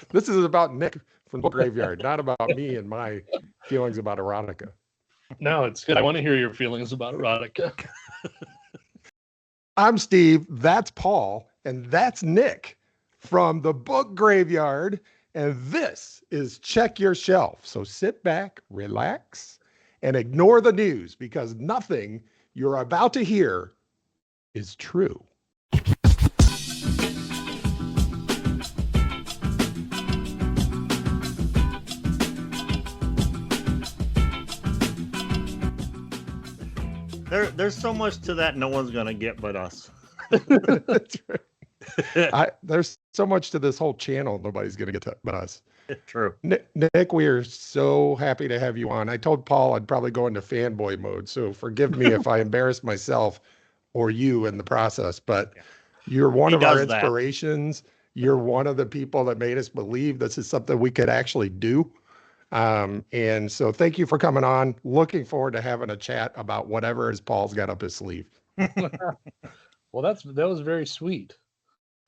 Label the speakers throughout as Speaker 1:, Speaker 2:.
Speaker 1: This is about Nick from the Graveyard, not about me and my feelings about erotica.
Speaker 2: No, it's good. I want to hear your feelings about erotica.
Speaker 1: I'm Steve, that's Paul, and that's Nick from the Book Graveyard, and this is Check Your Shelf. So sit back, relax, and ignore the news because nothing you're about to hear is true.
Speaker 3: There's so much to that no one's gonna get but us.
Speaker 1: That's right. There's so much to this whole channel nobody's gonna get to but us.
Speaker 3: True.
Speaker 1: Nick, we are so happy to have you on. I told Paul I'd probably go into fanboy mode, so forgive me if I embarrass myself or you in the process, but you're one of our inspirations. You're one of the people that made us believe this is something we could actually do. And so thank you for coming on. Looking forward to having a chat about whatever Paul's got up his sleeve.
Speaker 2: Well, that was very sweet.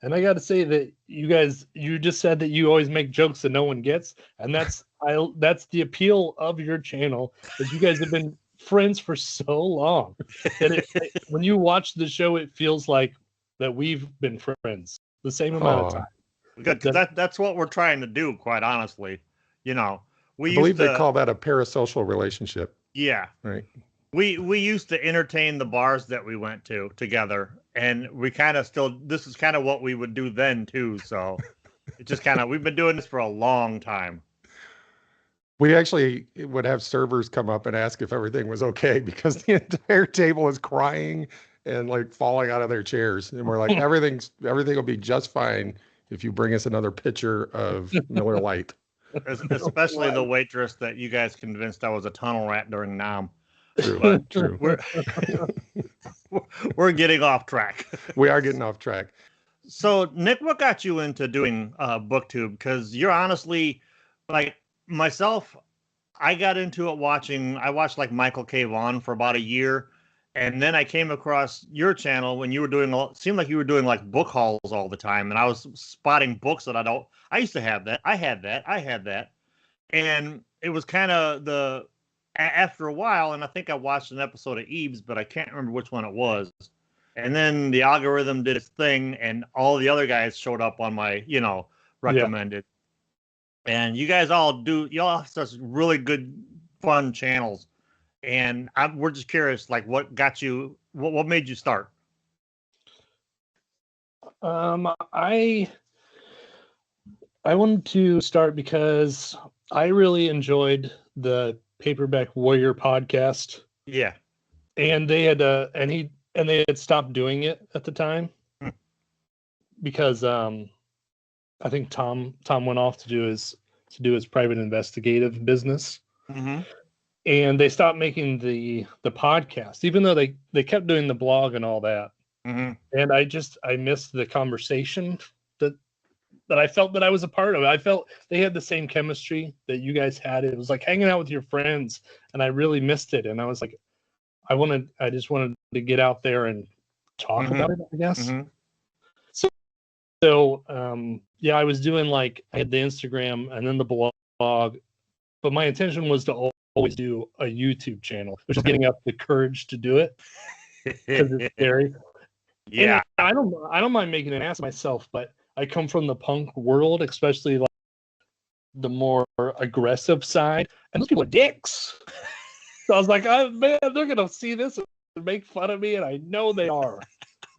Speaker 2: And I got to say that you just said that you always make jokes that no one gets. And that's the appeal of your channel, is you guys have been friends for so long. And when you watch the show, it feels like that we've been friends the same amount of time.
Speaker 3: Good, because that's what we're trying to do, quite honestly. You know,
Speaker 1: I believe they call that a parasocial relationship.
Speaker 3: Yeah.
Speaker 1: Right.
Speaker 3: We used to entertain the bars that we went to together, and we kind of this is kind of what we would do then too. So it just we've been doing this for a long time.
Speaker 1: We actually would have servers come up and ask if everything was okay because the entire table is crying and like falling out of their chairs. And we're like, everything will be just fine if you bring us another pitcher of Miller Lite.
Speaker 3: Especially the waitress that you guys convinced I was a tunnel rat during NAM.
Speaker 1: True.
Speaker 3: We're getting off track.
Speaker 1: We are getting off track.
Speaker 3: So, Nick, what got you into doing BookTube? Because you're honestly, like myself, I got into it I watched like Michael K. Vaughan for about a year. And then I came across your channel when you were seemed like you were doing like book hauls all the time. And I was spotting books that I used to have that. I had that. And it was kind of after a while, and I think I watched an episode of Eves, but I can't remember which one it was. And then the algorithm did its thing, and all the other guys showed up on my, recommended. Yeah. And you guys y'all have such really good, fun channels. And we're just curious, like, what got you? What made you start?
Speaker 2: I wanted to start because I really enjoyed the Paperback Warrior podcast.
Speaker 3: Yeah,
Speaker 2: and they had they had stopped doing it at the time because I think Tom went off to do his private investigative business.
Speaker 3: Mm-hmm.
Speaker 2: And they stopped making the podcast, even though they kept doing the blog and all that.
Speaker 3: Mm-hmm.
Speaker 2: And I missed the conversation that I felt that I was a part of. I felt they had the same chemistry that you guys had. It was like hanging out with your friends, and I really missed it. And I was like, I just wanted to get out there and talk
Speaker 3: mm-hmm.
Speaker 2: about it, I guess.
Speaker 3: Mm-hmm.
Speaker 2: So I was doing I had the Instagram and then the blog, but my intention was to always do a YouTube channel, which is getting up the courage to do it because it's scary.
Speaker 3: Yeah,
Speaker 2: and I don't mind making an ass of myself, but I come from the punk world, especially like the more aggressive side, and those people are dicks. So I was like, man, they're gonna see this and make fun of me, and I know they are.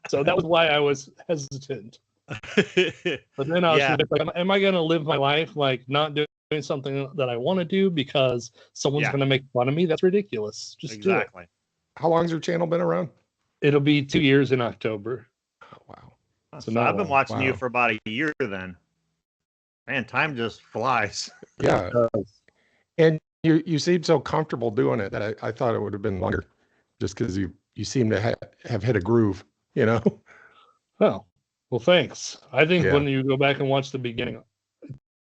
Speaker 2: So that was why I was hesitant. But then I was like, am I gonna live my life like not doing something that I want to do because someone's going to make fun of me? That's ridiculous. Just do it.
Speaker 1: How long's your channel been around?
Speaker 2: It'll be 2 years in October.
Speaker 1: Oh, wow.
Speaker 3: So I've been watching you for about a year then. Man, time just flies.
Speaker 1: Yeah. And you seem so comfortable doing it that I thought it would have been longer just because you seem to have hit a groove,
Speaker 2: Oh, well, thanks. I think when you go back and watch the beginning,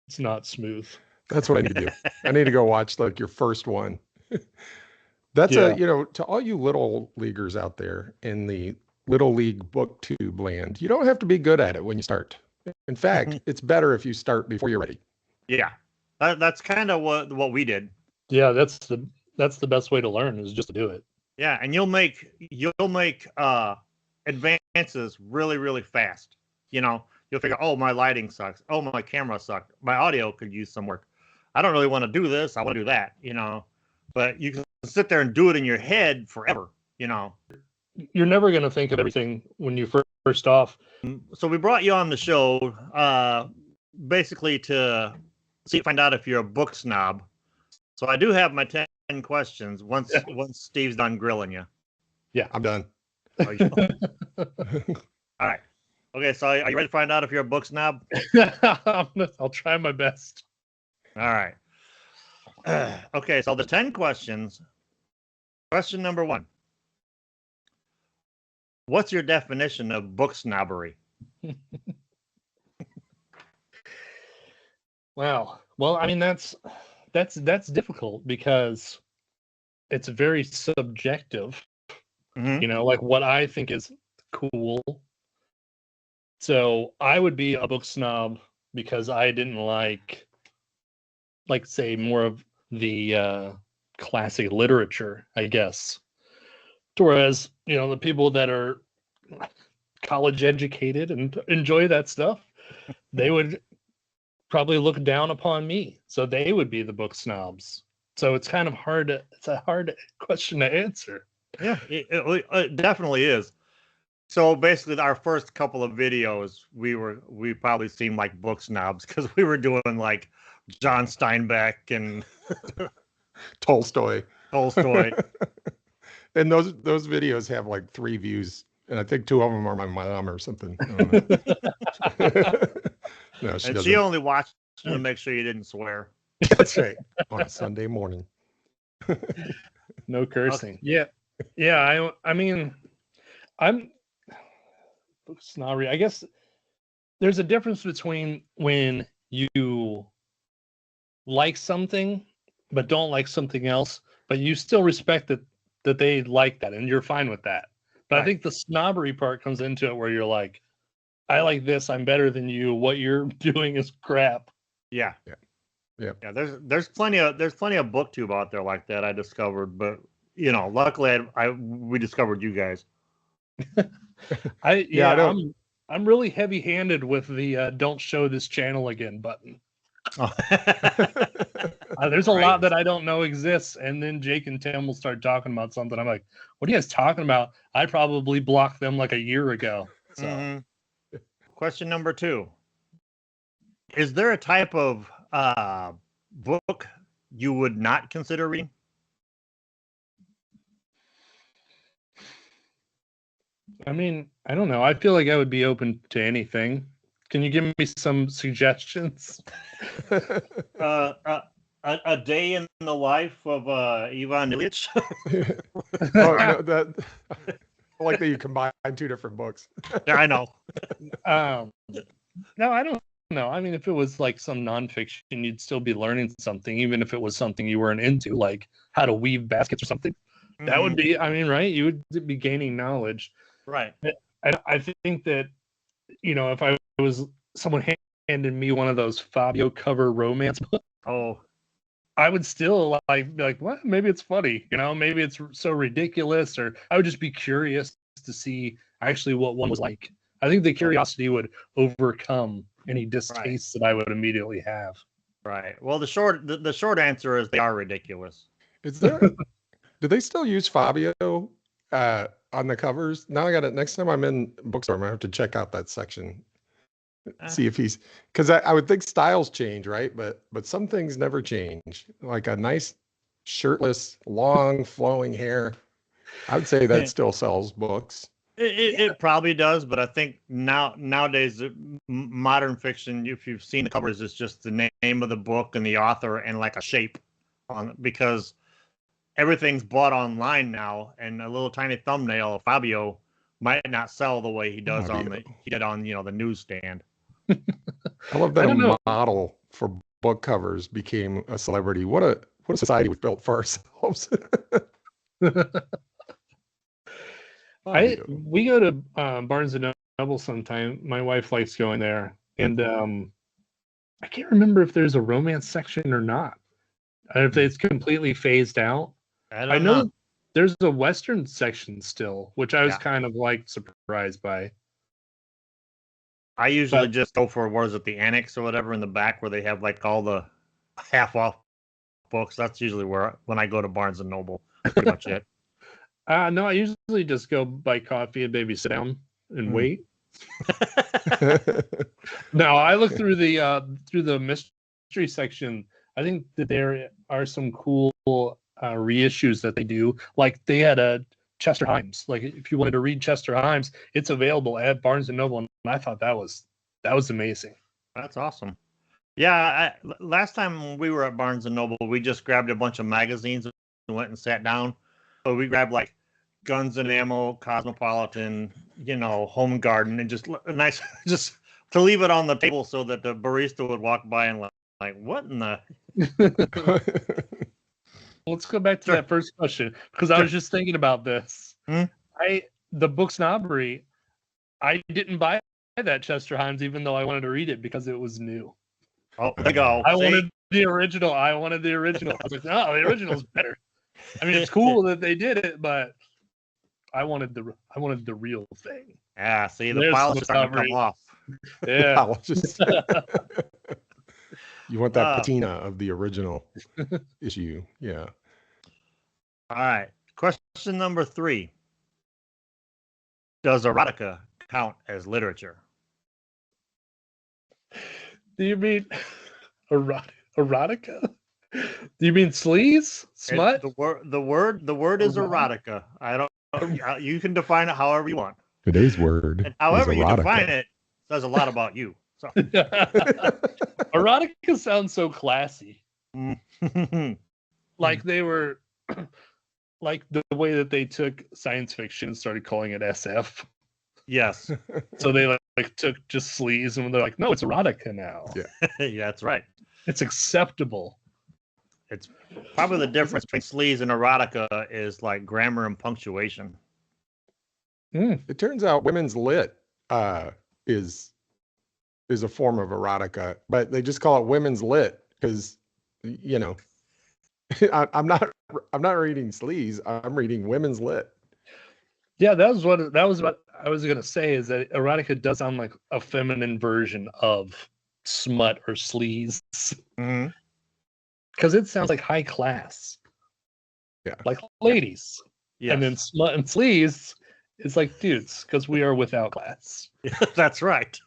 Speaker 2: it's not smooth.
Speaker 1: That's what I need to do. I need to go watch like your first one. That's to all you little leaguers out there in the little league booktube land, you don't have to be good at it when you start. In fact, it's better if you start before you're ready.
Speaker 3: Yeah, that's kind of what we did.
Speaker 2: Yeah, that's the best way to learn, is just to do it.
Speaker 3: Yeah, and you'll make advances really fast. You know, you'll figure, oh, my lighting sucks. Oh, my camera sucked. My audio could use some work. I don't really want to do this. I want to do that. You know, but you can sit there and do it in your head forever. You know,
Speaker 2: you're never going to think of everything when you first off.
Speaker 3: So we brought you on the show basically to find out if you're a book snob. So I do have my 10 questions once Steve's done grilling you.
Speaker 1: Yeah, I'm done.
Speaker 3: All right. Okay, so are you ready to find out if you're a book snob?
Speaker 2: I'll try my best.
Speaker 3: All right. Okay, so the 10 questions. Question number 1. What's your definition of book snobbery?
Speaker 2: Wow. Well, I mean, that's difficult because it's very subjective.
Speaker 3: Mm-hmm.
Speaker 2: You know, like what I think is cool. So I would be a book snob because I didn't like say more of the classic literature, I guess. Whereas, you know, the people that are college educated and enjoy that stuff, they would probably look down upon me. So they would be the book snobs. So it's kind of it's a hard question to answer.
Speaker 3: Yeah, it definitely is. So basically, our first couple of videos, we probably seemed like book snobs because we were doing like John Steinbeck and
Speaker 1: Tolstoy. And those videos have like 3 views, and I think 2 of them are my mom or something. No, she
Speaker 3: only watched to make sure you didn't swear.
Speaker 1: That's right. On a Sunday morning.
Speaker 2: No cursing. Okay. Yeah. I mean, I'm snobbery. I guess there's a difference between when you like something but don't like something else, but you still respect that they like that and you're fine with that. But right. I think the snobbery part comes into it where you're like, I like this, I'm better than you. What you're doing is crap.
Speaker 3: Yeah. There's plenty of booktube out there like that I discovered, but you know, luckily we discovered you guys.
Speaker 2: I'm really heavy-handed with the don't show this channel again button. Oh. There's a lot that I don't know exists, and then Jake and Tim will start talking about something. I'm like, what are you guys talking about? I probably blocked them like a year ago. So.
Speaker 3: Mm-hmm. Question number 2. Is there a type of book you would not consider reading?
Speaker 2: I mean, I don't know. I feel like I would be open to anything. Can you give me some suggestions?
Speaker 3: A day in the life of Ivan Ilyich.
Speaker 1: I like that you combine 2 different books.
Speaker 3: Yeah, I know.
Speaker 2: No, I don't know. I mean, if it was like some nonfiction, you'd still be learning something, even if it was something you weren't into, like how to weave baskets or something. Mm-hmm. That would be, I mean, right? You would be gaining knowledge.
Speaker 3: Right.
Speaker 2: I think that, you know, if I was someone handed me one of those Fabio cover romance books, I would still be like, what? Maybe it's funny, you know, maybe it's so ridiculous, or I would just be curious to see actually what one was like. I think the curiosity would overcome any distaste that I would immediately have.
Speaker 3: Right. Well, the short answer is they are ridiculous.
Speaker 1: Is there? Do they still use Fabio on the covers? Now I got it. Next time I'm in bookstore, I'm gonna have to check out that section. See if he's, because I would think styles change, right? But some things never change. Like a nice shirtless, long flowing hair. I would say that still sells books.
Speaker 3: It probably does, but I think nowadays modern fiction, if you've seen the covers, it's just the name of the book and the author and like a shape on it, because everything's bought online now, and a little tiny thumbnail of Fabio might not sell the way he does on the newsstand.
Speaker 1: I love that a model for book covers became a celebrity. What a society we've built for ourselves.
Speaker 2: We go to Barnes and Noble sometime. My wife likes going there, And I can't remember if there's a romance section or not. If it's completely phased out. I know there's a Western section still, which I was kind of like surprised by.
Speaker 3: I usually just go for, what is it, the annex or whatever in the back where they have like all the half off books. That's usually when I go to Barnes and Noble. That's pretty much it.
Speaker 2: No, I usually just go buy coffee and maybe sit down and wait. No, I look through the mystery section. I think that there are some cool reissues that they do. Like they had a Chester Himes. Like if you wanted to read Chester Himes, it's available at Barnes and Noble, and I thought that was amazing.
Speaker 3: That's awesome. Yeah, last time we were at Barnes and Noble, we just grabbed a bunch of magazines and went and sat down. So we grabbed like Guns and Ammo, Cosmopolitan, Home and Garden, and just nice, just to leave it on the table so that the barista would walk by and like, what in the?
Speaker 2: Let's go back to that first question, because I was just thinking about this. The book Snobbery, I didn't buy that Chester Himes, even though I wanted to read it because it was new.
Speaker 3: Oh, there you go.
Speaker 2: I wanted the original. I was like, no, the original's better. I mean, it's cool that they did it, but I wanted the real thing.
Speaker 3: Yeah, see, the files are starting to come off.
Speaker 2: Yeah.
Speaker 1: You want that patina of the original issue. Yeah.
Speaker 3: All right. Question number 3. Does erotica count as literature?
Speaker 2: Do you mean erotica? Do you mean sleaze? Smut?
Speaker 3: The word is erotica. I don't. You can define it however you want.
Speaker 1: Today's word.
Speaker 3: And however you define it says a lot about you. So.
Speaker 2: Erotica sounds so classy. Like they were, like the way that they took science fiction and started calling it SF.
Speaker 3: Yes.
Speaker 2: So they like took just sleaze and they're like, no, it's erotica now.
Speaker 1: Yeah.
Speaker 3: Yeah, that's right.
Speaker 2: It's acceptable.
Speaker 3: It's probably the difference between sleaze and erotica is like grammar and punctuation.
Speaker 1: It turns out women's lit is a form of erotica, but they just call it women's lit because I'm not reading sleaze. I'm reading women's lit.
Speaker 2: Yeah, that was what I was gonna say, is that erotica does sound like a feminine version of smut or sleaze. Because it sounds like high class.
Speaker 1: Yeah.
Speaker 2: Like ladies.
Speaker 3: Yes.
Speaker 2: And then smut and sleaze is like dudes, because we are without class.
Speaker 3: That's right.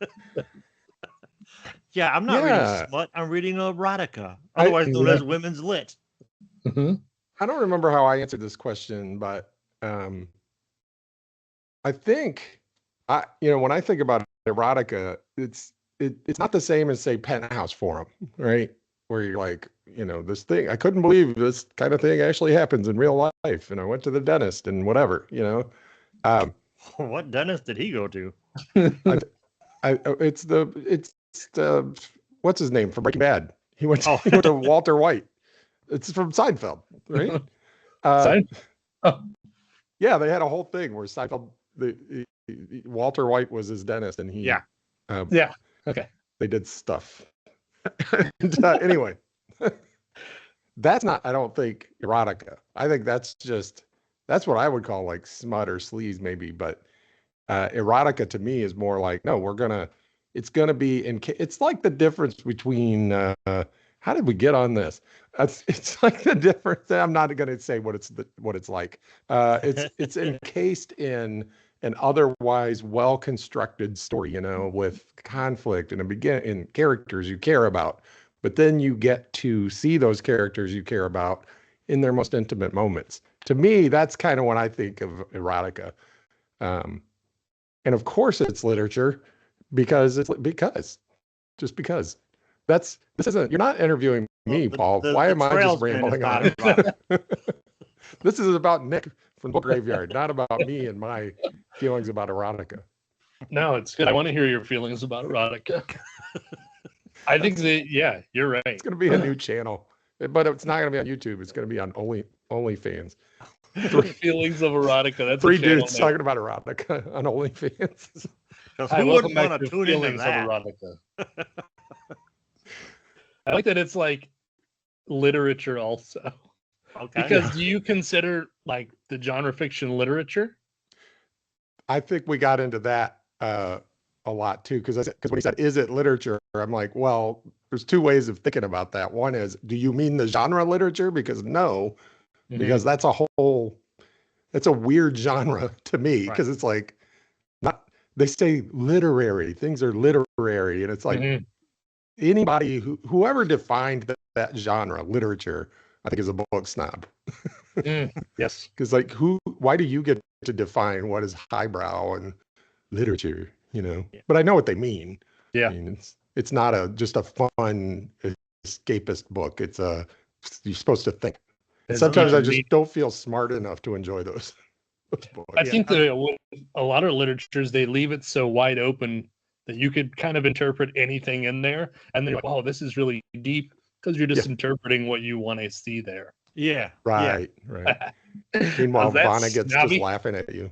Speaker 3: Yeah, I'm not reading smut. I'm reading erotica, otherwise known as women's lit.
Speaker 1: I don't remember how I answered this question, but I think when I think about erotica, it's not the same as, say, Penthouse Forum, right? Where you're like, this thing, I couldn't believe this kind of thing actually happens in real life, and I went to the dentist and whatever,
Speaker 3: What dentist did he go to?
Speaker 1: It's the what's his name from Breaking Bad? He went to Walter White. It's from Seinfeld, right? Yeah, they had a whole thing where Seinfeld, Walter White was his dentist, and he
Speaker 2: okay,
Speaker 1: they did stuff. And, anyway, that's not, I don't think, erotica. I think that's what I would call like smut or sleaze maybe, but erotica to me is more like, no, it's gonna be it's like the difference between how did we get on this? It's like the difference. I'm not going to say what it's like. It's encased in an otherwise well-constructed story, with conflict and and characters you care about. But then you get to see those characters you care about in their most intimate moments. To me, that's kind of when I think of erotica. And of course it's literature because just because. You're not interviewing me, Paul. Why am I just rambling on? This is about Nick from Book Graveyard, not about me and my feelings about erotica.
Speaker 2: No, it's good. I want to hear your feelings about erotica. I think that, you're right.
Speaker 1: It's going to be a new channel, but it's not going to be on YouTube. It's going to be on OnlyFans.
Speaker 2: Feelings of erotica. That's
Speaker 1: 3 dudes talking about erotica on OnlyFans.
Speaker 3: Because
Speaker 2: Hi,
Speaker 3: who
Speaker 2: welcome
Speaker 3: wouldn't
Speaker 2: back
Speaker 3: want to
Speaker 2: to
Speaker 3: tune into
Speaker 2: Feelings of
Speaker 3: that?
Speaker 2: Erotica. I like that it's like literature also.
Speaker 3: Okay.
Speaker 2: Because do you consider like the genre fiction literature?
Speaker 1: I think we got into that a lot too, because when he said, "Is it literature?" I'm like, well, there's two ways of thinking about that. One is, do you mean the genre literature? Because no, because that's it's a weird genre to me, because it's like not, they say literary, things are literary, and it's like anybody whoever defined that genre literature, I think is a book snob.
Speaker 2: Yes.
Speaker 1: Because like why do you get to define what is highbrow and literature, you know?
Speaker 3: Yeah.
Speaker 1: But I know what they mean.
Speaker 2: Yeah.
Speaker 1: I mean, it's not just a fun escapist book. You're supposed to think. And sometimes I just don't feel smart enough to enjoy those books.
Speaker 2: I think that a lot of literatures, they leave it so wide open that you could kind of interpret anything in there, and then you're like, oh, this is really deep, because you're just interpreting what you want to see there.
Speaker 3: Yeah.
Speaker 1: Right. Meanwhile, Vonnegut's just laughing at you.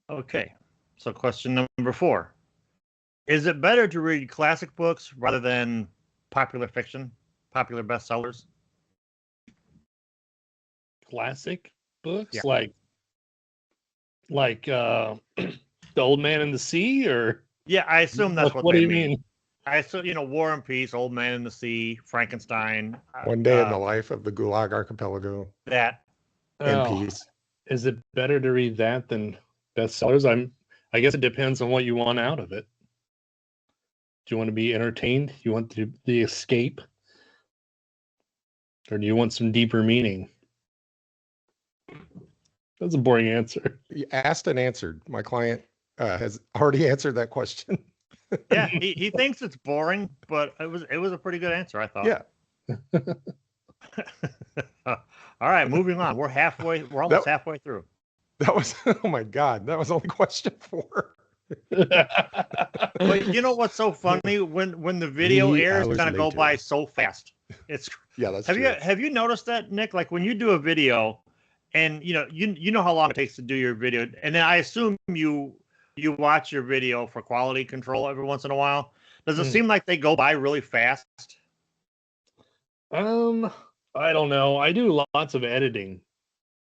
Speaker 3: Okay. So question number 4. Is it better to read classic books rather than popular fiction, popular bestsellers?
Speaker 2: Classic books? Yeah. Like The Old Man and the Sea, or?
Speaker 3: Yeah, I assume that's what
Speaker 2: do
Speaker 3: they
Speaker 2: you
Speaker 3: mean. I assume, War and Peace, Old Man in the Sea, Frankenstein.
Speaker 1: One Day in the Life of the Gulag Archipelago.
Speaker 3: That.
Speaker 1: And Peace.
Speaker 2: Is it better to read that than bestsellers? I guess it depends on what you want out of it. Do you want to be entertained? Do you want the escape? Or do you want some deeper meaning? That's a boring answer.
Speaker 1: You asked and answered. My client has already answered that question.
Speaker 3: Yeah, he thinks it's boring, but it was a pretty good answer, I thought.
Speaker 1: Yeah.
Speaker 3: All right, moving on. We're almost halfway through.
Speaker 1: That was, oh my God, that was only question 4.
Speaker 3: But you know what's so funny? When the video airs, it's gonna go by so fast. It's
Speaker 1: that's
Speaker 3: have
Speaker 1: true.
Speaker 3: Have you noticed that, Nick? Like when you do a video, and you know how long it takes to do your video, and then I assume you watch your video for quality control every once in a while. Does it seem like they go by really fast?
Speaker 2: I don't know. I do lots of editing,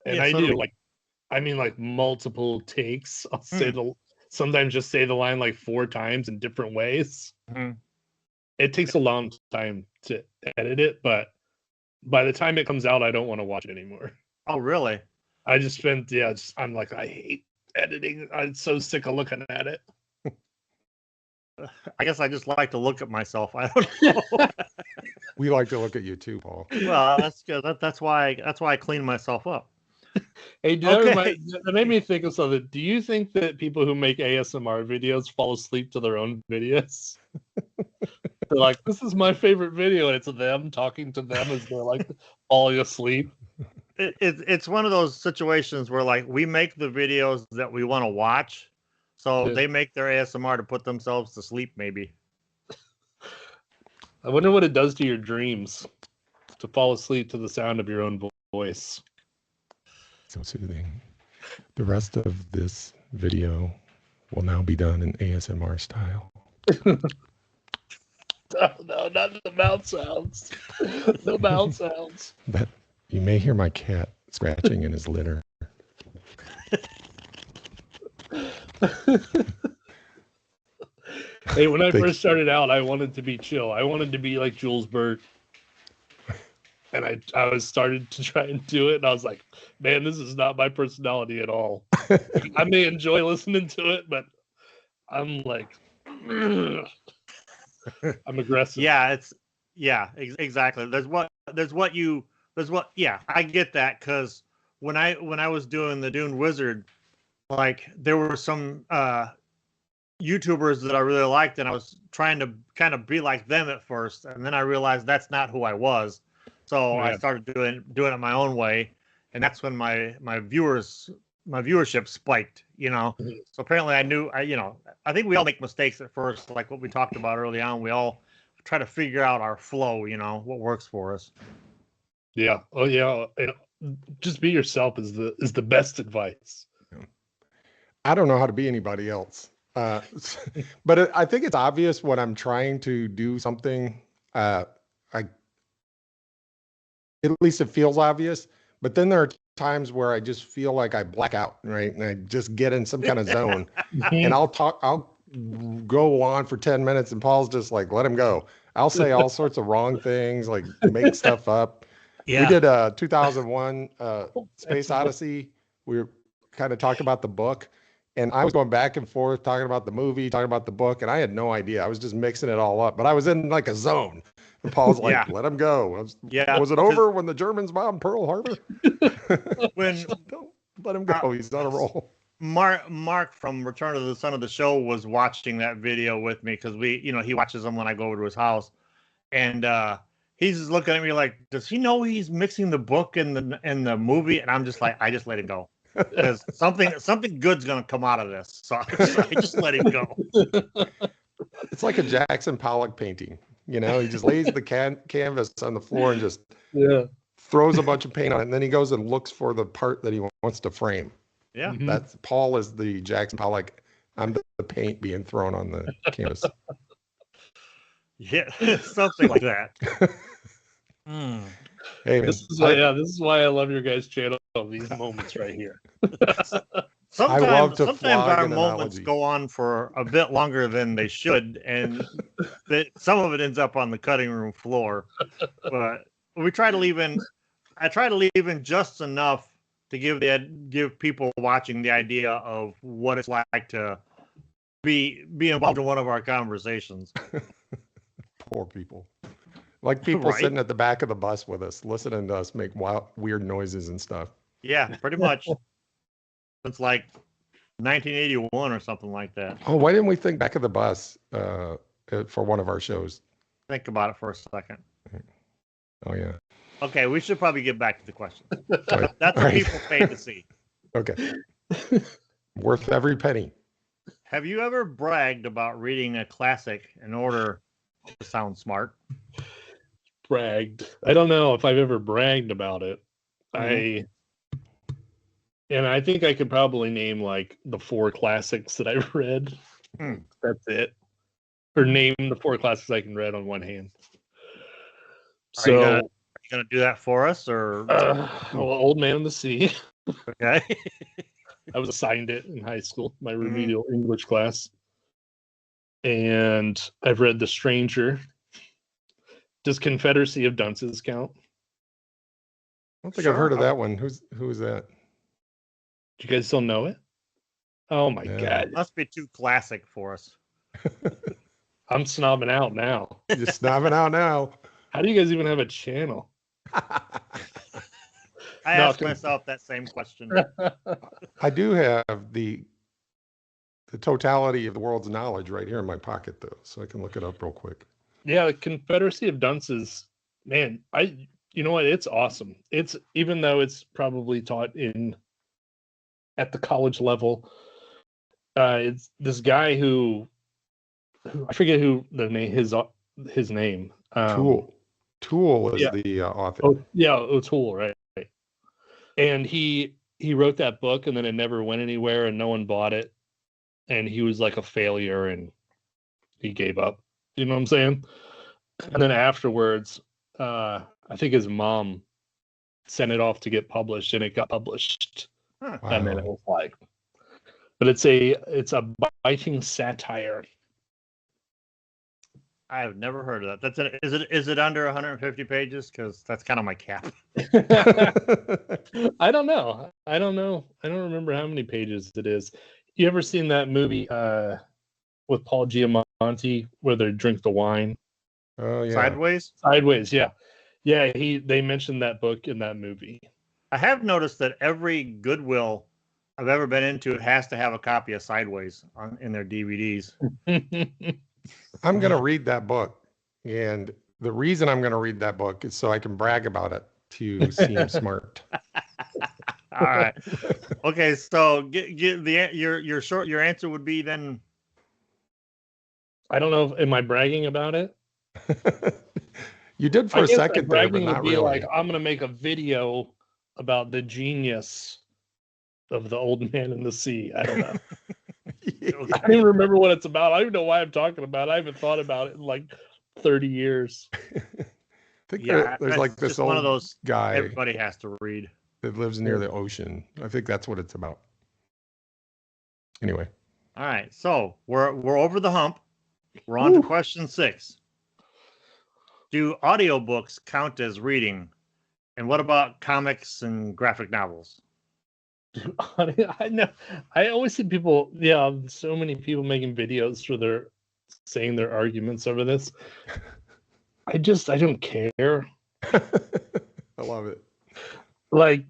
Speaker 2: and I do like multiple takes. I'll say sometimes just say the line like 4 times in different ways. It takes a long time to edit it, but by the time it comes out, I don't want to watch it anymore.
Speaker 3: Oh, really?
Speaker 2: I just spent, I'm like, I hate editing. I'm so sick of looking at it.
Speaker 3: I guess I just like to look at myself. I don't know.
Speaker 1: We like to look at you too, Paul.
Speaker 3: Well, that's good. That's why I clean myself up.
Speaker 2: Hey, that made me think of something. Do you think that people who make ASMR videos fall asleep to their own videos? They're like, this is my favorite video, and it's them talking to them as they're like falling asleep.
Speaker 3: It's one of those situations where like we make the videos that we want to watch, so they make their ASMR to put themselves to sleep. Maybe.
Speaker 2: I wonder what it does to your dreams to fall asleep to the sound of your own voice.
Speaker 1: So soothing. The rest of this video will now be done in ASMR style.
Speaker 2: No, not the mouth sounds. No mouth sounds.
Speaker 1: But you may hear my cat scratching in his litter.
Speaker 2: Hey, when I first started out, I wanted to be chill. I wanted to be like Jules Bert. And I was started to try and do it, and I was like, man, this is not my personality at all. I may enjoy listening to it, but I'm like, I'm aggressive.
Speaker 3: Yeah, exactly. Yeah, I get that, because when I was doing the Dune Wizard, like there were some YouTubers that I really liked, and I was trying to kind of be like them at first, and then I realized that's not who I was. So I started doing it my own way, and that's when my viewership spiked. So apparently I think we all make mistakes at first, like what we talked about early on. We all try to figure out our flow, what works for us.
Speaker 2: Yeah. Oh yeah. Just be yourself is the best advice.
Speaker 1: I don't know how to be anybody else. But I think it's obvious when I'm trying to do something. I At least it feels obvious. But then there are times where I just feel like I black out, right? And I just get in some kind of zone. And I'll go on for 10 minutes and Paul's just like, let him go. I'll say all sorts of wrong things, like make stuff up.
Speaker 3: Yeah.
Speaker 1: We did 2001 Space Odyssey. We kind of talked about the book. And I was going back and forth talking about the movie, talking about the book, and I had no idea. I was just mixing it all up, but I was in like a zone. And Paul's like, let him go. Was it over when the Germans bombed Pearl Harbor?
Speaker 3: When
Speaker 1: Don't let him go. He's on a roll.
Speaker 3: Mark from Return of the Son of the Show was watching that video with me because he watches them when I go over to his house, and he's just looking at me like, does he know he's mixing the book and the movie? And I'm just like, I just let him go. Because something good's gonna come out of this, so I just let him go.
Speaker 1: It's like a Jackson Pollock painting, he just lays the canvas on the floor and just throws a bunch of paint on it, and then he goes and looks for the part that he wants to frame.
Speaker 3: Yeah,
Speaker 1: that's Paul is the Jackson Pollock. I'm the paint being thrown on the canvas.
Speaker 3: Yeah, something like that.
Speaker 1: Hey, man,
Speaker 2: this is why I love your guys' channel. These moments right here.
Speaker 3: Sometimes our moments go on for a bit longer than they should, and some of it ends up on the cutting room floor. But we try to leave in. I try to leave in just enough to give people watching the idea of what it's like to be involved in one of our conversations.
Speaker 1: Poor people. Like people sitting at the back of the bus with us, listening to us make weird noises and stuff.
Speaker 3: Yeah, pretty much. It's like 1981 or something like that.
Speaker 1: Oh, why didn't we think back of the bus for one of our shows?
Speaker 3: Think about it for a second.
Speaker 1: Oh, yeah.
Speaker 3: Okay, we should probably get back to the question. That's what people pay to see.
Speaker 1: Okay. Worth every penny.
Speaker 3: Have you ever bragged about reading a classic in order to sound smart?
Speaker 2: Bragged. I don't know if I've ever bragged about it. I think I could probably name like the 4 classics that I've read. That's it. Or name the 4 classics I can read on one hand. So
Speaker 3: are you gonna do that for us, or
Speaker 2: Old Man in the Sea?
Speaker 3: Okay.
Speaker 2: I was assigned it in high school, my remedial English class. And I've read The Stranger. Does Confederacy of Dunces count?
Speaker 1: I don't think I've heard of that one. Who is that?
Speaker 2: Do you guys still know it? Oh my God.
Speaker 3: Must be too classic for us.
Speaker 2: I'm snobbing out now.
Speaker 1: You're snobbing out now.
Speaker 2: How do you guys even have a channel?
Speaker 3: I asked myself that same question.
Speaker 1: I do have the totality of the world's knowledge right here in my pocket, though, so I can look it up real quick.
Speaker 2: Yeah, the Confederacy of Dunces, man, you know what? It's awesome. It's, even though it's probably taught at the college level, it's this guy who I forget who his name.
Speaker 1: Toole is the author.
Speaker 2: O'Toole, right. And he wrote that book, and then it never went anywhere, and no one bought it, and he was like a failure, and he gave up. You know what I'm saying? And then afterwards, I think his mom sent it off to get published, and it got published.
Speaker 1: Wow.
Speaker 2: And then it was like, but it's a biting satire.
Speaker 3: I have never heard of that. Is it under 150 pages? Because that's kind of my cap.
Speaker 2: I don't know. I don't remember how many pages it is. You ever seen that movie with Paul Giamatti where they drink the wine?
Speaker 1: Oh yeah.
Speaker 3: Sideways,
Speaker 2: yeah. Yeah, they mentioned that book in that movie.
Speaker 3: I have noticed that every Goodwill I've ever been into has to have a copy of Sideways in their DVDs.
Speaker 1: I'm going to read that book. And the reason I'm going to read that book is so I can brag about it to seem smart.
Speaker 3: All right. Okay, so your answer would be then.
Speaker 2: I don't know. Am I bragging about it?
Speaker 1: You did for a second there, but
Speaker 2: bragging
Speaker 1: not
Speaker 2: would be
Speaker 1: really.
Speaker 2: like, I'm going to make a video about the genius of the old man in the sea. I don't know. I don't even remember what it's about. I don't even know why I'm talking about it. I haven't thought about it in like 30 years.
Speaker 1: I think there's like this
Speaker 3: just
Speaker 1: old
Speaker 3: one of those
Speaker 1: guy
Speaker 3: everybody has to read
Speaker 1: that lives near the ocean. I think that's what it's about. Anyway.
Speaker 3: All right, so we're over the hump. We're on to question 6. Do audiobooks count as reading? And what about comics and graphic novels?
Speaker 2: I know. I always see people. Yeah, so many people making videos for saying their arguments over this. I don't care.
Speaker 1: I love it.
Speaker 2: Like,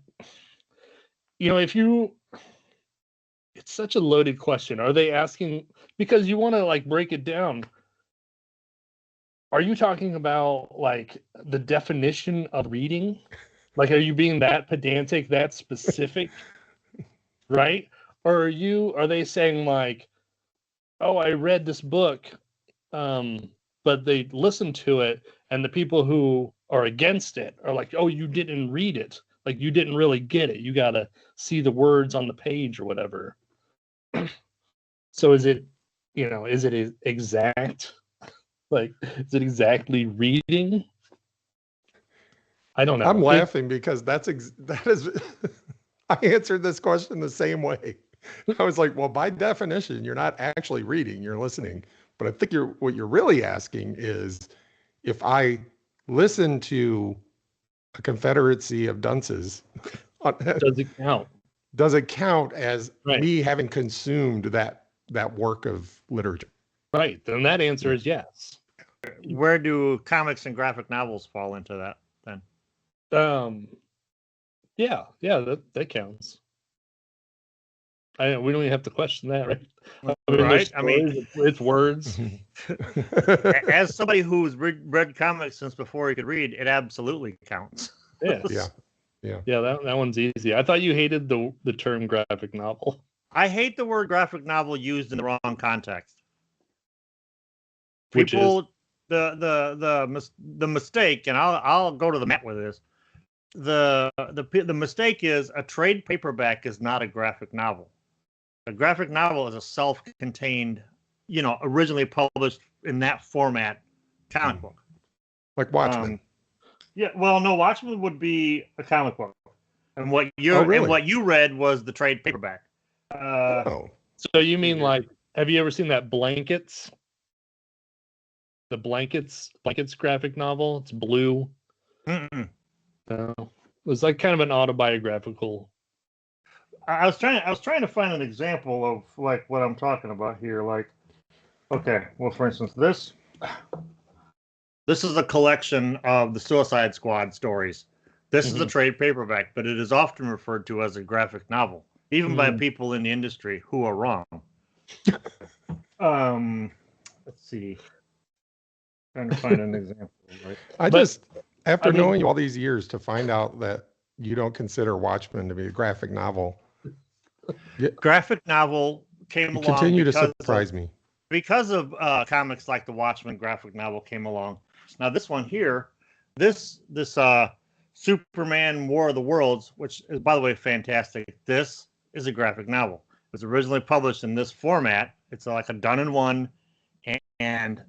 Speaker 2: it's such a loaded question. Are they asking because you want to like break it down? Are you talking about like the definition of reading? Like, are you being that pedantic, that specific? Right? Or are they saying like, oh, I read this book, but they listened to it, and the people who are against it are like, oh, you didn't read it. Like, you didn't really get it. You got to see the words on the page or whatever. So is it exact? Like, is it exactly reading? I don't know.
Speaker 1: I'm laughing because that is I answered this question the same way. I was like, well, by definition, you're not actually reading, you're listening. But I think what you're really asking is if I listen to a confederacy of dunces,
Speaker 2: does it count?
Speaker 1: Does it count as me having consumed that work of literature? Right.
Speaker 2: Then that answer is yes.
Speaker 3: Where do comics and graphic novels fall into that then?
Speaker 2: Yeah, that counts. We don't even have to question that, right?
Speaker 3: Right. I mean,
Speaker 2: it's words.
Speaker 3: As somebody who's read comics since before he could read, it absolutely counts.
Speaker 2: Yes. Yeah. That one's easy. I thought you hated the term graphic novel.
Speaker 3: I hate the word graphic novel used in the wrong context.
Speaker 2: Which is
Speaker 3: the mistake, and I'll go to the mat with this. The mistake is a trade paperback is not a graphic novel. A graphic novel is a self-contained, originally published in that format comic book.
Speaker 1: Like Watchmen.
Speaker 3: Yeah, well, no, Watchmen would be a comic book, and what you read was the trade paperback.
Speaker 2: So you mean like, have you ever seen that Blankets? The Blankets graphic novel? It's blue.
Speaker 3: Mm-mm.
Speaker 2: It was like kind of an autobiographical.
Speaker 3: I was trying to find an example of like what I'm talking about here. Like, okay, well, for instance, this is a collection of the Suicide Squad stories. This is a trade paperback, but it is often referred to as a graphic novel, even by people in the industry who are wrong. Let's see. Trying to find an example. Right?
Speaker 1: After knowing you all these years, to find out that you don't consider Watchmen to be a graphic novel.
Speaker 3: Graphic novel came along.
Speaker 1: Continue to surprise me.
Speaker 3: Because of comics like the Watchmen graphic novel came along. Now this one here, this Superman War of the Worlds, which is, by the way, fantastic. This is a graphic novel. It was originally published in this format. It's like a done-in-one and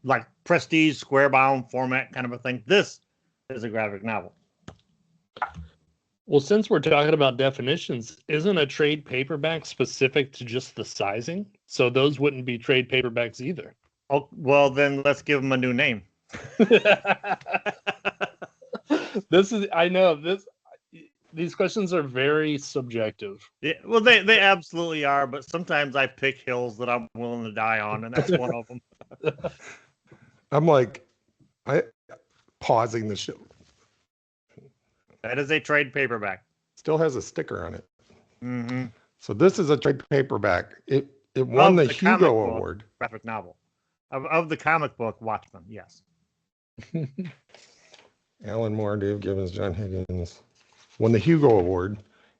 Speaker 3: like prestige square-bound format kind of a thing. This is a graphic novel.
Speaker 2: Well, since we're talking about definitions, isn't a trade paperback specific to just the sizing? So those wouldn't be trade paperbacks either.
Speaker 3: Oh, well, then let's give them a new name.
Speaker 2: These questions are very subjective.
Speaker 3: Yeah, well, they absolutely are, but sometimes I pick hills that I'm willing to die on, and that's one of them.
Speaker 1: I'm like, pausing the show.
Speaker 3: That is a trade paperback.
Speaker 1: Still has a sticker on it.
Speaker 3: Mm-hmm.
Speaker 1: So this is a trade paperback. It won the Hugo Award.
Speaker 3: Graphic novel. Of the comic book Watchmen, yes.
Speaker 1: Alan Moore, Dave Gibbons, John Higgins. Won the Hugo Award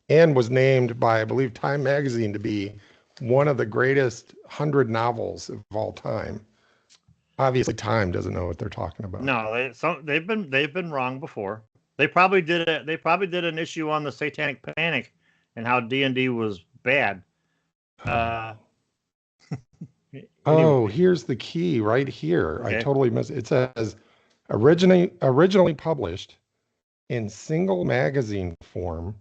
Speaker 1: and was named by, I believe, Time Magazine to be one of the greatest 100 novels of all time. Obviously, Time doesn't know what they're talking about.
Speaker 3: No, they've been wrong before. They probably did an issue on the Satanic Panic and how D&D was bad.
Speaker 1: Oh, here's the key right here.
Speaker 3: Okay.
Speaker 1: I totally missed it. It says originally published in single magazine form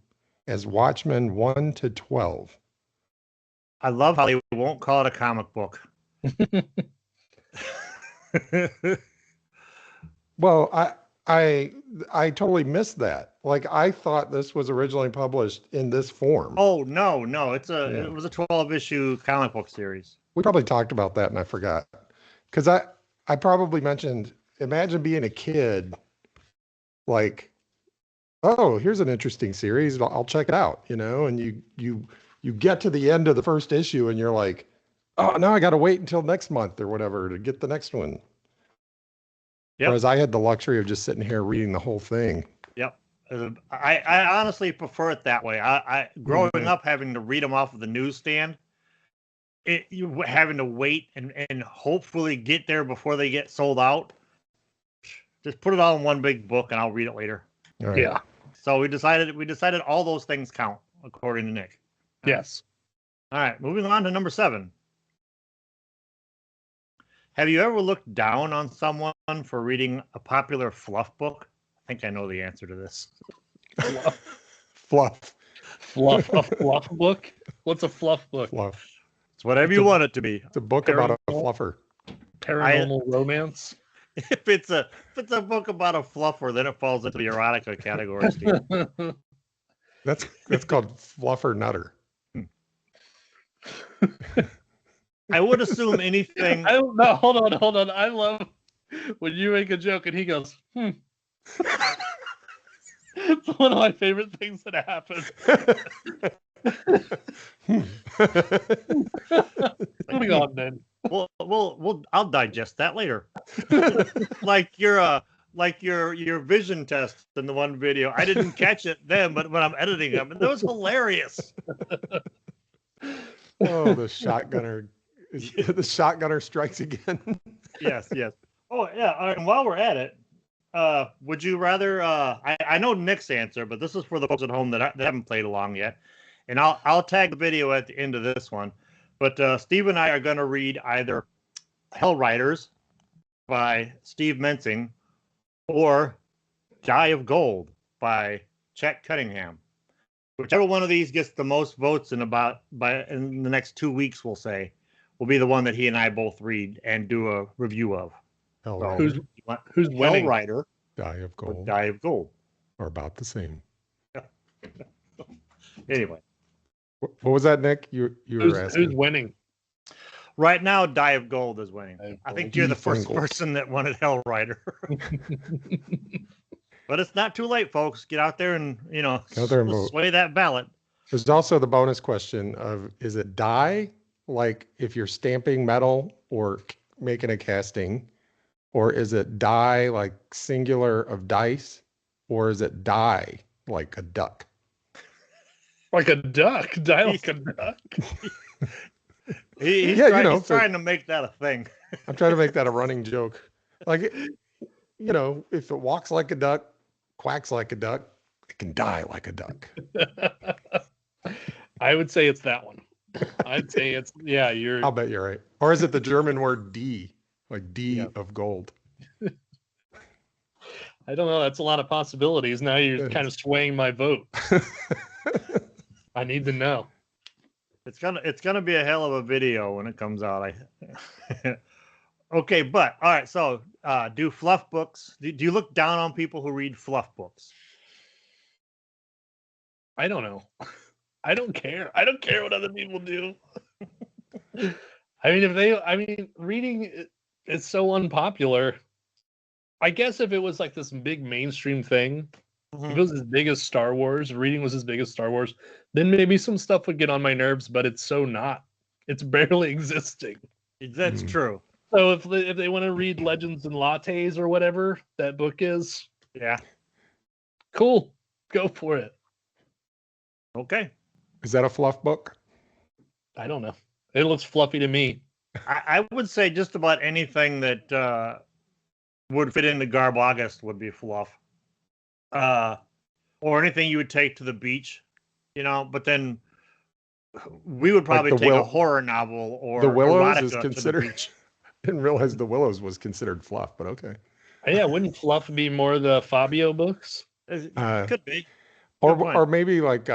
Speaker 1: as Watchmen 1 to 12.
Speaker 3: I love how they won't call it a comic book.
Speaker 1: Well, I totally missed that. Like I thought this was originally published in this form.
Speaker 3: Oh no, it was a 12-issue comic book series.
Speaker 1: We probably talked about that and I forgot. Because I probably mentioned, imagine being a kid, like, oh, here's an interesting series. I'll check it out, and you get to the end of the first issue and you're like, oh, now I got to wait until next month or whatever to get the next one. Yep. Whereas I had the luxury of just sitting here reading the whole thing.
Speaker 3: Yep. I honestly prefer it that way. I growing up having to read them off of the newsstand, you having to wait and hopefully get there before they get sold out. Just put it all in one big book and I'll read it later.
Speaker 1: Right.
Speaker 2: Yeah.
Speaker 3: So we decided all those things count according to Nick.
Speaker 2: Yes.
Speaker 3: All right, moving on to number 7. Have you ever looked down on someone for reading a popular fluff book? I think I know the answer to this.
Speaker 1: Fluff.
Speaker 2: A fluff book? What's a fluff book?
Speaker 1: Fluff.
Speaker 3: It's whatever you want it to be.
Speaker 1: It's a book about a fluffer.
Speaker 2: Paranormal romance?
Speaker 3: If it's a book about a fluffer, then it falls into the erotica category, Steve.
Speaker 1: That's called fluffer nutter.
Speaker 3: I would assume anything.
Speaker 2: No, hold on. I love when you make a joke and he goes, It's one of my favorite things that happen. Moving on, then.
Speaker 3: I'll digest that later. like your vision test in the one video. I didn't catch it then, but when I'm editing them, that was hilarious.
Speaker 1: Oh, the shotgunner strikes again.
Speaker 3: Yes. Oh yeah. All right, and while we're at it, would you rather? I know Nick's answer, but this is for the folks at home that haven't played along yet, and I'll tag the video at the end of this one. But Steve and I are going to read either Hell Riders by Steve Mensing or Die of Gold by Chet Cunningham. Whichever one of these gets the most votes in the next 2 weeks, we'll say, will be the one that he and I both read and do a review of.
Speaker 2: Who's winning?
Speaker 3: Hell Rider,
Speaker 1: Die of Gold.
Speaker 3: Die of Gold.
Speaker 1: Are about the same.
Speaker 3: Anyway.
Speaker 1: What was that, Nick? You were asking.
Speaker 2: Who's winning?
Speaker 3: Right now, Die of Gold is winning. I think you're the first person that wanted Hell Rider. But it's not too late, folks. Get out there and, sway that ballot.
Speaker 1: There's also the bonus question of, is it die, like if you're stamping metal or making a casting, or is it die, like singular of dice, or is it die, like a duck?
Speaker 2: Like a duck? Die like a duck?
Speaker 3: He's trying to make that a thing.
Speaker 1: I'm trying to make that a running joke. Like, if it walks like a duck, quacks like a duck, it can die like a duck.
Speaker 2: I would say it's that one. I'd say it's,
Speaker 1: I'll bet you're right. Or is it the German word D, like D of gold?
Speaker 2: I don't know. That's a lot of possibilities. Now you're kind of swaying my vote. I need to know.
Speaker 3: It's gonna be a hell of a video when it comes out. Okay, but all right. So, do fluff books? Do you look down on people who read fluff books?
Speaker 2: I don't know. I don't care. I don't care what other people do. Reading is so unpopular. I guess if it was like this big mainstream thing, if it was as big as Star Wars, reading was as big as Star Wars, then maybe some stuff would get on my nerves, but it's so not. It's barely existing.
Speaker 3: That's true.
Speaker 2: So if they want to read Legends and Lattes or whatever that book is, cool. Go for it.
Speaker 3: Okay.
Speaker 1: Is that a fluff book?
Speaker 2: I don't know. It looks fluffy to me.
Speaker 3: I would say just about anything that would fit into Garb August would be fluff. Or anything you would take to the beach but then we would probably take a horror novel or
Speaker 1: The Willows
Speaker 3: erotica
Speaker 1: is considered.
Speaker 3: to the beach.
Speaker 1: Didn't realize The Willows was considered fluff, but okay.
Speaker 2: Yeah, wouldn't fluff be more the Fabio books?
Speaker 3: Could be.
Speaker 1: Or maybe like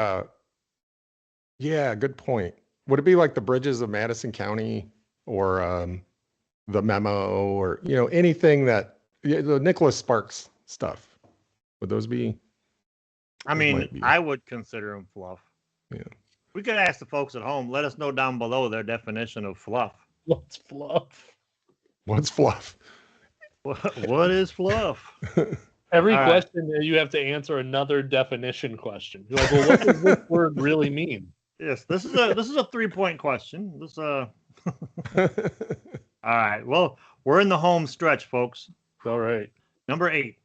Speaker 1: yeah, good point. Would it be like the Bridges of Madison County or the Memo or anything that the Nicholas Sparks stuff? Would those be?
Speaker 3: I mean, I would consider them fluff.
Speaker 1: Yeah.
Speaker 3: We could ask the folks at home. Let us know down below their definition of fluff.
Speaker 2: What's fluff?
Speaker 1: What's fluff?
Speaker 3: What is fluff?
Speaker 2: Every question you have to answer another definition question. You're like, well, what does this word really mean?
Speaker 3: Yes, this is a 3-point question. All right. Well, we're in the home stretch, folks.
Speaker 2: All right.
Speaker 3: Number 8.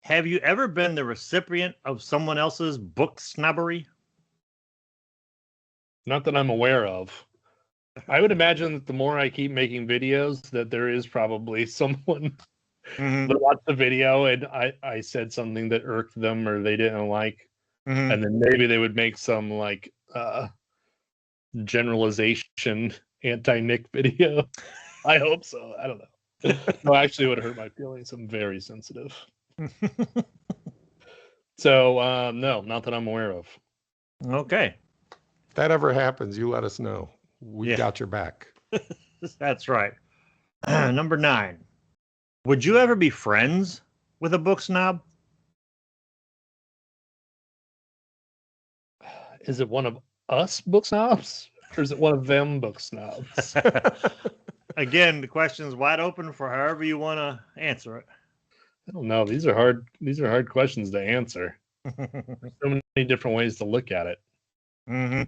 Speaker 3: Have you ever been the recipient of someone else's book snobbery?
Speaker 2: Not that I'm aware of. I would imagine that the more I keep making videos, that there is probably someone that watched the video and I said something that irked them or they didn't like. And then maybe they would make some like generalization anti-Nick video. I hope so. I don't know. No, actually, it would hurt my feelings. I'm very sensitive. So, no, not that I'm aware of.
Speaker 3: Okay.
Speaker 1: If that ever happens, you let us know. We got your back.
Speaker 3: That's right. Number 9. Would you ever be friends with a book snob?
Speaker 2: Is it one of us book snobs? Or is it one of them book snobs?
Speaker 3: Again, the question is wide open for however you want to answer it.
Speaker 2: I don't know. These are hard questions to answer. There's so many different ways to look at it.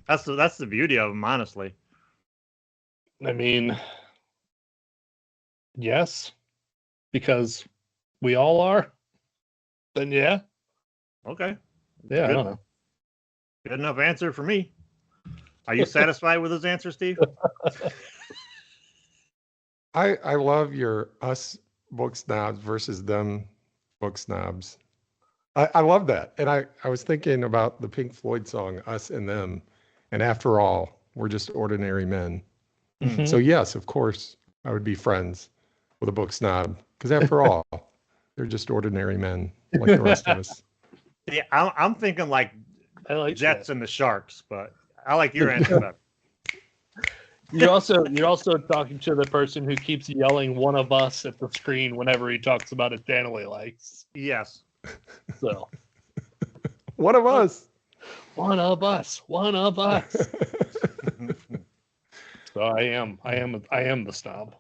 Speaker 3: That's the beauty of them, honestly.
Speaker 2: I mean, yes, because we all are. Then yeah.
Speaker 3: Okay.
Speaker 2: Yeah, I don't know.
Speaker 3: Good enough answer for me. Are you satisfied with his answer, Steve?
Speaker 1: I love your us book snobs versus them book snobs. I love that. And I was thinking about the Pink Floyd song, Us and Them. And after all, we're just ordinary men. So yes, of course, I would be friends with a book snob. Because after all, they're just ordinary men like the rest of us.
Speaker 3: Yeah, I'm thinking like
Speaker 2: I like
Speaker 3: Jets
Speaker 2: that.
Speaker 3: and the Sharks, but I like your answer better.
Speaker 2: You're also talking to the person who keeps yelling "one of us" at the screen whenever he talks about a channel he likes.
Speaker 3: Yes.
Speaker 2: So,
Speaker 1: one of us.
Speaker 2: One of us. One of us. So I am the snob.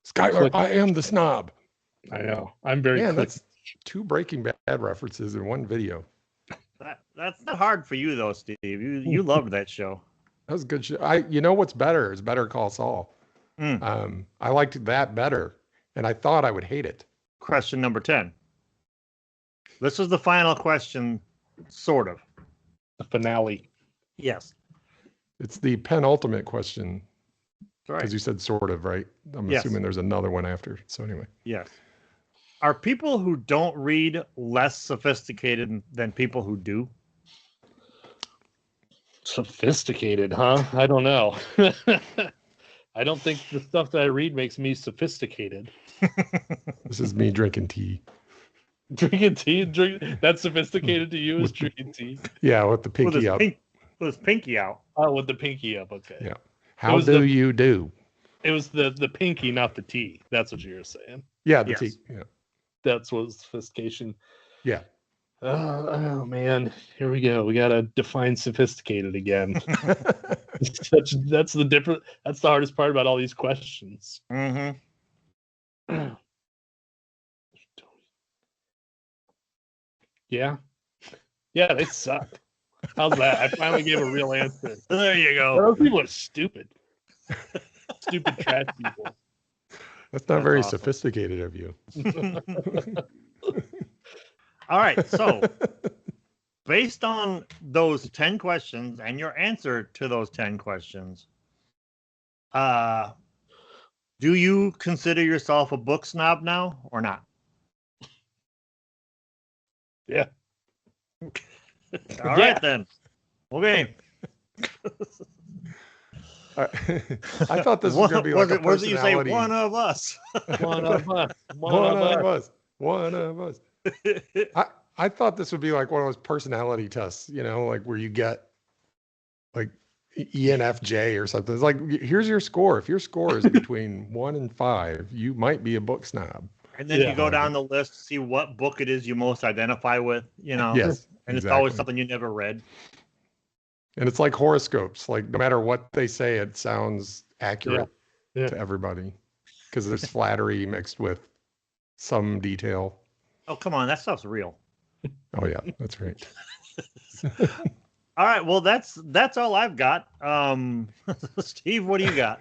Speaker 1: Skylar, I am the snob.
Speaker 2: I know. I'm very.
Speaker 1: Man, that's 2 Breaking Bad references in one video.
Speaker 3: That's not hard for you though, Steve. You loved that show.
Speaker 1: That was a good show. You know what's better is Better Call Saul. I liked that better, and I thought I would hate it.
Speaker 3: Question number 10. This is the final question, sort of.
Speaker 2: The finale.
Speaker 3: Yes.
Speaker 1: It's the penultimate question.
Speaker 3: Right.
Speaker 1: Because you said sort of, right? I'm assuming there's another one after. So anyway.
Speaker 3: Yes. Are people who don't read less sophisticated than people who do?
Speaker 2: Sophisticated, huh? I don't know. I don't think the stuff that I read makes me sophisticated.
Speaker 1: This is me drinking tea.
Speaker 2: Drinking tea? That's sophisticated to you is drinking tea?
Speaker 1: Yeah, with the pinky up.
Speaker 3: With his pinky out.
Speaker 2: Oh, with the pinky up, okay.
Speaker 1: Yeah. How do you do?
Speaker 2: It was the pinky, not the tea. That's what you were saying.
Speaker 1: Yeah, the tea. Yeah.
Speaker 2: That's what sophistication.
Speaker 1: Yeah.
Speaker 2: Oh man, here we go. We gotta define sophisticated again. That's the hardest part about all these questions. Yeah, they suck. How's that? I finally gave a real answer.
Speaker 3: There you go.
Speaker 2: Those people are stupid. Stupid trash people.
Speaker 1: That's not very sophisticated of you.
Speaker 3: All right, so based on those 10 questions and your answer to those 10 questions, do you consider yourself a book snob now or not?
Speaker 2: Yeah.
Speaker 3: All right then. Okay.
Speaker 1: I thought this was going to be like a
Speaker 3: was it you say
Speaker 1: personality.
Speaker 3: one of us?
Speaker 2: One of us.
Speaker 1: One of us. One of us. I thought this would be like one of those personality tests, you know, like where you get like ENFJ or something. It's like, here's your score. If your score is between 1 and 5, you might be a book snob.
Speaker 3: And then you go down the list to see what book it is you most identify with, you know.
Speaker 1: Yes.
Speaker 3: And it's always something you never read.
Speaker 1: And it's like horoscopes. Like no matter what they say, it sounds accurate to everybody because there's flattery mixed with some detail.
Speaker 3: Oh, come on. That stuff's real.
Speaker 1: Oh, yeah. That's right.
Speaker 3: All right. Well, that's all I've got. Steve, what do you got?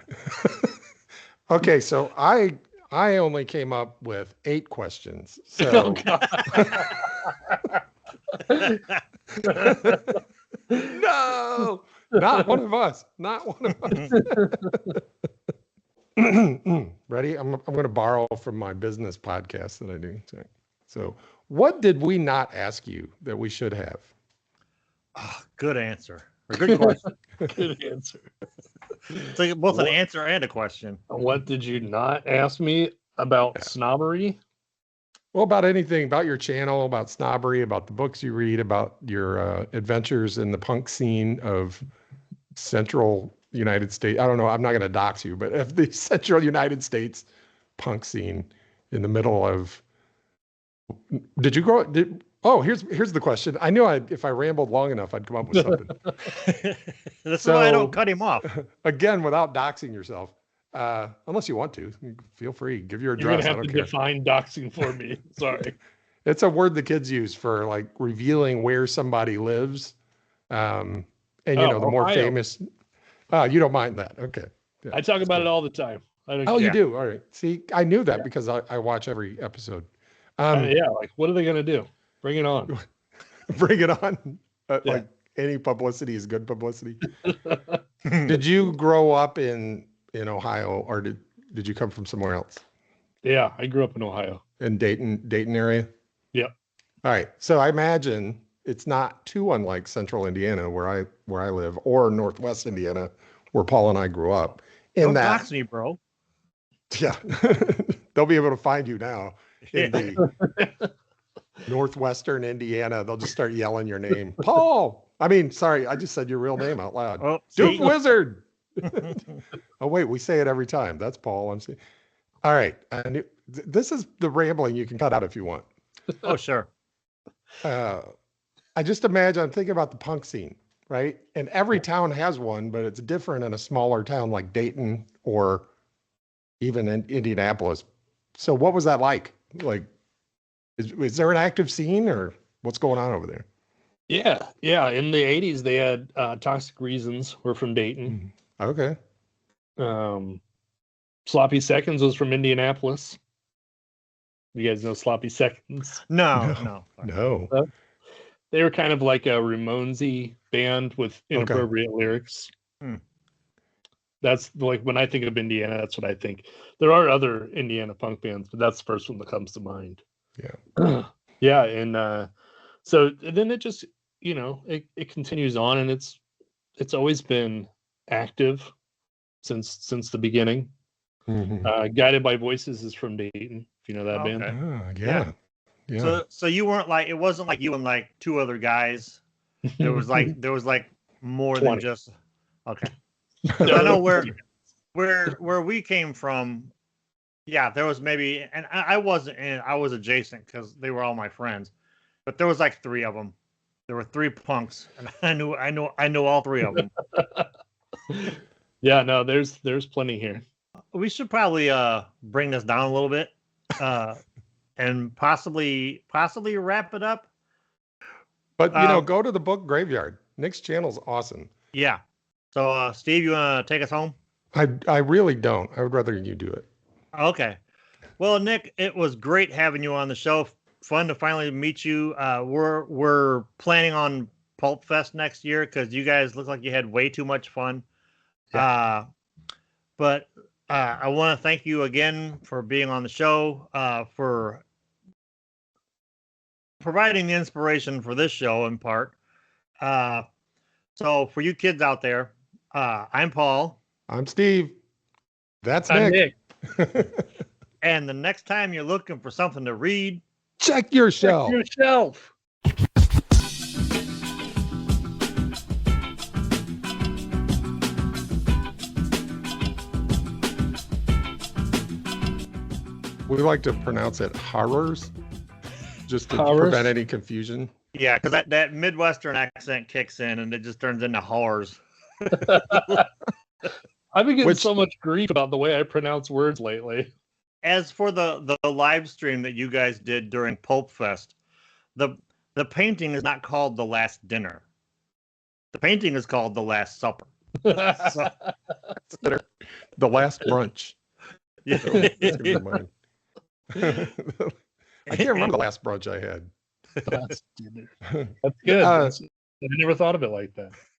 Speaker 1: Okay. So I only came up with 8 questions. So no, not one of us. Not one of us. Ready? I'm going to borrow from my business podcast that I do. So what did we not ask you that we should have?
Speaker 3: Oh, good answer. Or good question.
Speaker 2: Good answer.
Speaker 3: It's like both an answer and a question.
Speaker 2: What did you not ask me about snobbery?
Speaker 1: Well, about anything, about your channel, about snobbery, about the books you read, about your adventures in the punk scene of Central United States. I don't know. I'm not going to dox you, but of the Central United States punk scene in the middle of. Did you grow? Here's the question. I knew if I rambled long enough, I'd come up with something.
Speaker 3: That's why I don't cut him off.
Speaker 1: Again, without doxing yourself. Unless you want to, feel free. Give your address.
Speaker 2: You're gonna have to define doxing for me. Sorry.
Speaker 1: It's a word the kids use for like revealing where somebody lives. And the more famous. You don't mind that. Okay.
Speaker 2: Yeah, I talk about it all the time.
Speaker 1: You do? All right. See, I knew that because I watch every episode.
Speaker 2: Like what are they gonna do? Bring it on.
Speaker 1: Bring it on. Like any publicity is good publicity. Did you grow up in Ohio, or did you come from somewhere else?
Speaker 2: Yeah, I grew up in Ohio.
Speaker 1: In Dayton area?
Speaker 2: Yep.
Speaker 1: All right. So I imagine it's not too unlike Central Indiana where I live, or Northwest Indiana where Paul and I grew up.
Speaker 3: Don't dox me, bro.
Speaker 1: Yeah. They'll be able to find you now in the Northwestern Indiana. They'll just start yelling your name. Paul. Sorry, I just said your real name out loud.
Speaker 3: Oh,
Speaker 1: Duke Wizard. Oh, wait, we say it every time. That's Paul. I'm saying. All right. This is the rambling you can cut out if you want.
Speaker 3: Oh, sure.
Speaker 1: I just imagine, I'm thinking about the punk scene, right? And every town has one, but it's different in a smaller town like Dayton or even in Indianapolis. So what was that like? Like, is there an active scene or what's going on over there?
Speaker 2: Yeah. In the 80s, they had Toxic Reasons were from Dayton.
Speaker 1: Okay.
Speaker 2: Sloppy Seconds was from Indianapolis. You guys know Sloppy Seconds?
Speaker 3: No.
Speaker 2: They were kind of like a Ramonesy band with inappropriate lyrics. That's like when I think of Indiana, that's what I think. There are other Indiana punk bands, but that's the first one that comes to mind.
Speaker 1: Yeah.
Speaker 2: Yeah, and so then it just it continues on, and it's always been active since the beginning. Guided by Voices is from Dayton, if you know that band.
Speaker 1: Yeah.
Speaker 3: So you weren't like, it wasn't like you and like 2 other guys. There was like more
Speaker 2: 20.
Speaker 3: than just okay. Because I know where we came from. Yeah, there was maybe, and I wasn't in. I was adjacent because they were all my friends, but there was like 3 of them. There were 3 punks, and I knew all 3 of them.
Speaker 2: Yeah, no, there's plenty here.
Speaker 3: We should probably bring this down a little bit, and possibly wrap it up.
Speaker 1: But go to the book graveyard. Nick's channel's awesome.
Speaker 3: Yeah. So Steve, you want to take us home?
Speaker 1: I really don't. I would rather you do it.
Speaker 3: Okay. Well, Nick, it was great having you on the show. Fun to finally meet you. We're planning on Pulp Fest next year because you guys look like you had way too much fun. Yeah. But I want to thank you again for being on the show. For providing the inspiration for this show in part. So for you kids out there, I'm Paul.
Speaker 1: I'm Steve. That's
Speaker 2: I'm
Speaker 1: Nick.
Speaker 3: And the next time you're looking for something to read,
Speaker 1: check your shelf.
Speaker 2: Check your shelf.
Speaker 1: We like to pronounce it horrors, just to
Speaker 2: Horrors?
Speaker 1: prevent any confusion.
Speaker 3: Yeah, because that Midwestern accent kicks in and it just turns into horrors.
Speaker 2: I've been getting so much grief about the way I pronounce words lately.
Speaker 3: As for the live stream that you guys did during Pulp Fest, the painting is not called The Last Dinner. The painting is called The Last Supper.
Speaker 1: The Last Brunch.
Speaker 3: Yeah.
Speaker 1: That's gonna be mine. I can't remember the last brunch I had.
Speaker 2: Last dinner. That's good. I never thought of it like that.